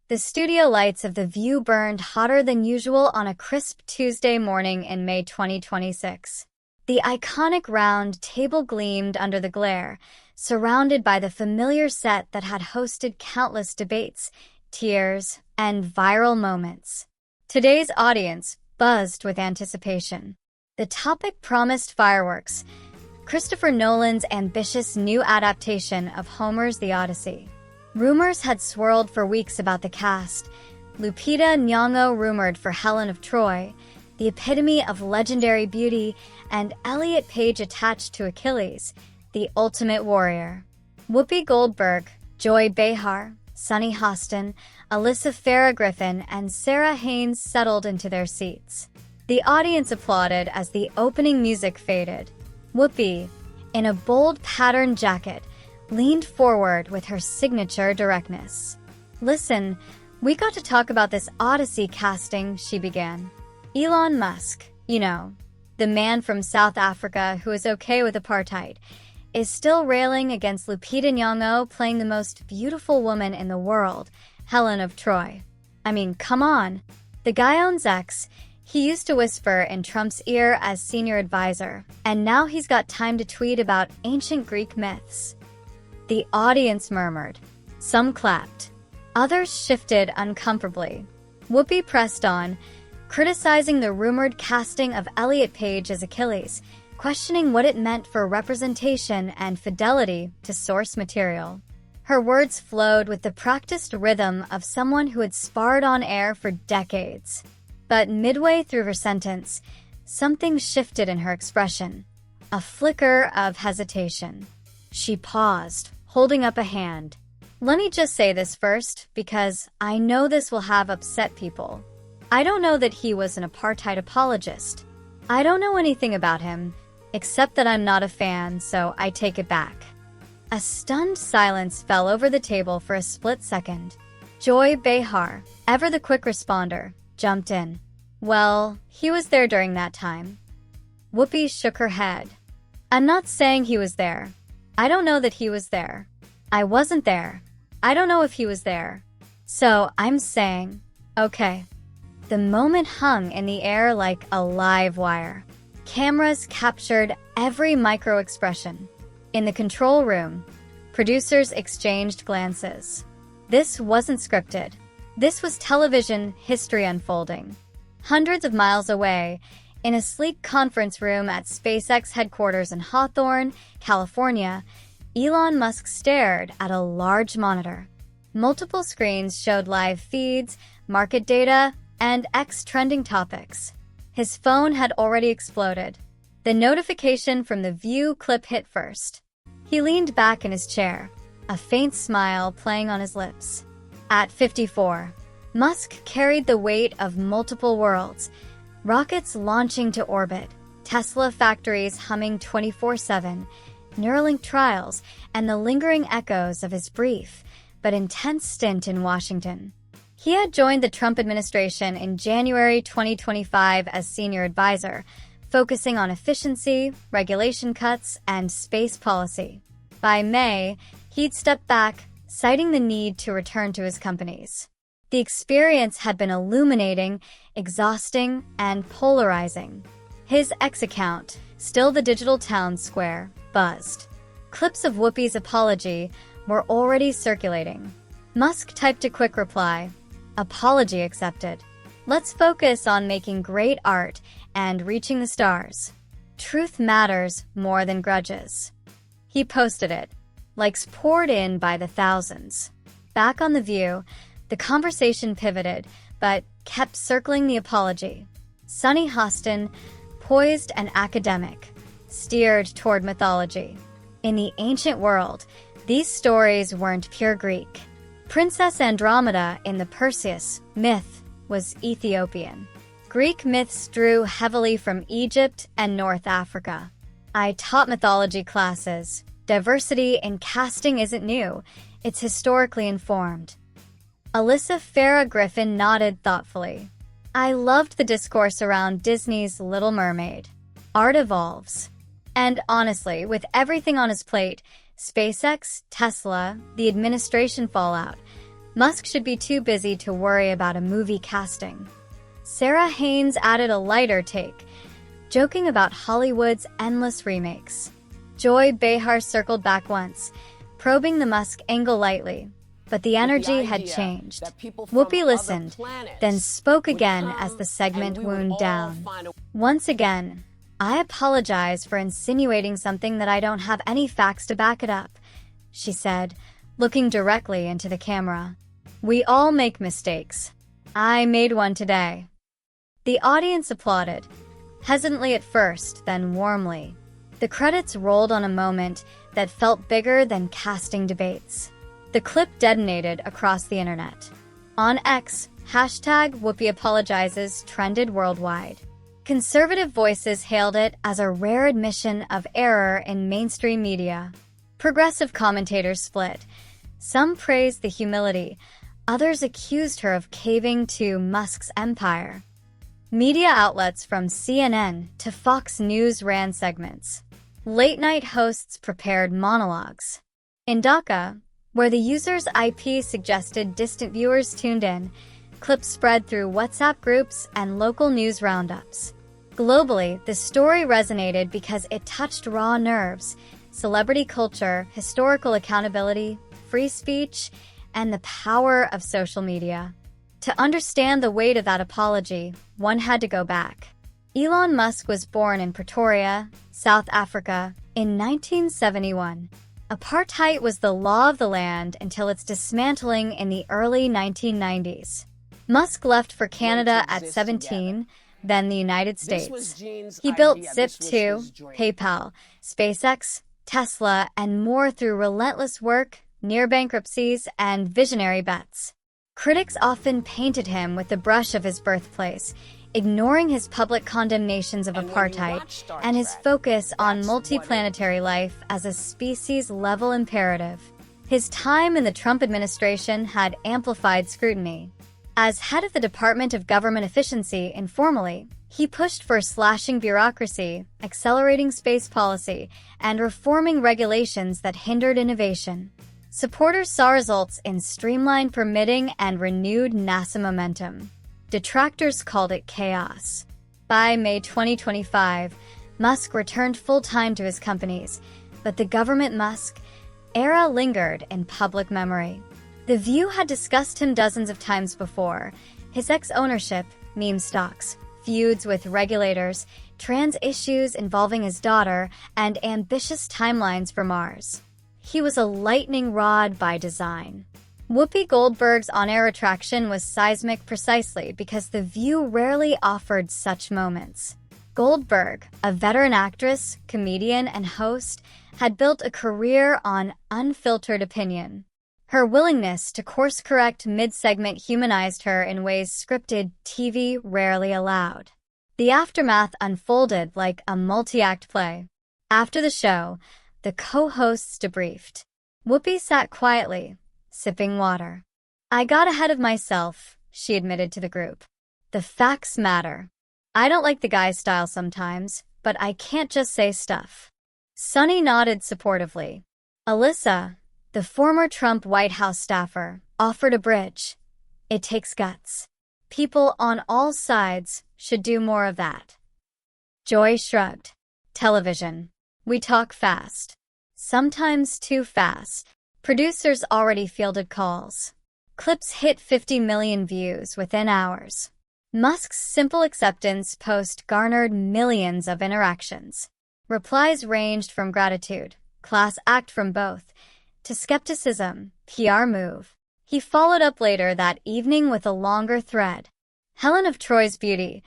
The studio lights of The View burned hotter than usual on a crisp Tuesday morning in May 2026. The iconic round table gleamed under the glare, surrounded by the familiar set that had hosted countless debates, tears, and viral moments. Today's audience buzzed with anticipation. The topic promised fireworks: Christopher Nolan's ambitious new adaptation of Homer's The Odyssey. Rumors had swirled for weeks about the cast. Lupita Nyong'o rumored for Helen of Troy, the epitome of legendary beauty, and Elliot Page attached to Achilles, the ultimate warrior. Whoopi Goldberg, Joy Behar, Sunny Hostin, Alyssa Farah Griffin, and Sarah Haynes settled into their seats. The audience applauded as the opening music faded. Whoopi, in a bold patterned jacket, leaned forward with her signature directness. "Listen, we got to talk about this Odyssey casting," she began. "Elon Musk, the man from South Africa who is okay with apartheid, is still railing against Lupita Nyong'o playing the most beautiful woman in the world, Helen of Troy. I mean, come on. The guy owns X. He used to whisper in Trump's ear as senior advisor, and now he's got time to tweet about ancient Greek myths." The audience murmured. Some clapped. Others shifted uncomfortably. Whoopi pressed on, criticizing the rumored casting of Elliot Page as Achilles, questioning what it meant for representation and fidelity to source material. Her words flowed with the practiced rhythm of someone who had sparred on air for decades. But midway through her sentence, something shifted in her expression. A flicker of hesitation. She paused, holding up a hand. "Let me just say this first, because I know this will have upset people. I don't know that he was an apartheid apologist. I don't know anything about him, except that I'm not a fan, so I take it back." A stunned silence fell over the table for a split second. Joy Behar, ever the quick responder, jumped in. "Well, he was there during that time." Whoopi shook her head. "I'm not saying he was there. I don't know that he was there. I wasn't there. I don't know if he was there. So I'm saying, okay." The moment hung in the air like a live wire. Cameras captured every micro-expression. In the control room, producers exchanged glances. This wasn't scripted. This was television history unfolding. Hundreds of miles away, in a sleek conference room at SpaceX headquarters in Hawthorne, California, Elon Musk stared at a large monitor. Multiple screens showed live feeds, market data, and X trending topics. His phone had already exploded. The notification from The View clip hit first. He leaned back in his chair, a faint smile playing on his lips. At 54, Musk carried the weight of multiple worlds, rockets launching to orbit, Tesla factories humming 24/7, Neuralink trials, and the lingering echoes of his brief but intense stint in Washington. He had joined the Trump administration in January 2025 as senior advisor, focusing on efficiency, regulation cuts, and space policy. By May, he'd stepped back, citing the need to return to his companies. The experience had been illuminating, exhausting, and polarizing. His X account, still the digital town square, buzzed. Clips of Whoopi's apology were already circulating. Musk typed a quick reply. "Apology accepted. Let's focus on making great art and reaching the stars. Truth matters more than grudges." He posted it. Likes poured in by the thousands. Back on The View, the conversation pivoted, but kept circling the apology. Sunny Hostin, poised and academic, steered toward mythology. In the ancient world, these stories weren't pure Greek. Princess Andromeda in the Perseus myth was Ethiopian. Greek myths drew heavily from Egypt and North Africa. "I taught mythology classes. Diversity in casting isn't new. It's historically informed." Alyssa Farah Griffin nodded thoughtfully. "I loved the discourse around Disney's Little Mermaid. Art evolves. And honestly, with everything on his plate, SpaceX, Tesla, the administration fallout, Musk should be too busy to worry about a movie casting. Sarah Haynes added a lighter take, joking about Hollywood's endless remakes. Joy Behar circled back once, probing the Musk angle lightly, but the energy had changed. Whoopi listened, then spoke again as the segment wound down. Once again, "I apologize for insinuating something that I don't have any facts to back it up," she said, looking directly into the camera. "We all make mistakes. I made one today." The audience applauded, hesitantly at first, then warmly. The credits rolled on a moment that felt bigger than casting debates. The clip detonated across the internet. On X, #Whoopi apologizes trended worldwide. Conservative voices hailed it as a rare admission of error in mainstream media. Progressive commentators split. Some praised the humility, others accused her of caving to Musk's empire. Media outlets from CNN to Fox News ran segments. Late-night hosts prepared monologues. In Dhaka, where the user's IP suggested distant viewers tuned in, clips spread through WhatsApp groups and local news roundups. Globally, the story resonated because it touched raw nerves: celebrity culture, historical accountability, free speech, and the power of social media. To understand the weight of that apology, one had to go back. Elon Musk was born in Pretoria, South Africa, in 1971. Apartheid was the law of the land until its dismantling in the early 1990s. Musk left for Canada at 17, then the United States. He built Zip2, PayPal, SpaceX, Tesla, and more through relentless work, near bankruptcies, and visionary bets. Critics often painted him with the brush of his birthplace, ignoring his public condemnations of apartheid and his focus on multiplanetary life as a species-level imperative. His time in the Trump administration had amplified scrutiny. As head of the Department of Government Efficiency informally, he pushed for slashing bureaucracy, accelerating space policy, and reforming regulations that hindered innovation. Supporters saw results in streamlined permitting and renewed NASA momentum. Detractors called it chaos. By May 2025, Musk returned full-time to his companies, but the government Musk era lingered in public memory. The View had discussed him dozens of times before: his ex-ownership, meme stocks, feuds with regulators, trans issues involving his daughter, and ambitious timelines for Mars. He was a lightning rod by design. Whoopi Goldberg's on-air attraction was seismic precisely because The View rarely offered such moments. Goldberg, a veteran actress, comedian, and host, had built a career on unfiltered opinion. Her willingness to course-correct mid-segment humanized her in ways scripted TV rarely allowed. The aftermath unfolded like a multi-act play. After the show, the co-hosts debriefed. Whoopi sat quietly, sipping water. "I got ahead of myself," she admitted to the group. "The facts matter. I don't like the guy's style sometimes, but I can't just say stuff." Sunny nodded supportively. Alyssa, the former Trump White House staffer, offered a bridge. "It takes guts. People on all sides should do more of that." Joy shrugged. "Television. We talk fast. Sometimes too fast." Producers already fielded calls. Clips hit 50 million views within hours. Musk's simple acceptance post garnered millions of interactions. Replies ranged from gratitude, class act from both, to skepticism, PR move. He followed up later that evening with a longer thread. Helen of Troy's beauty,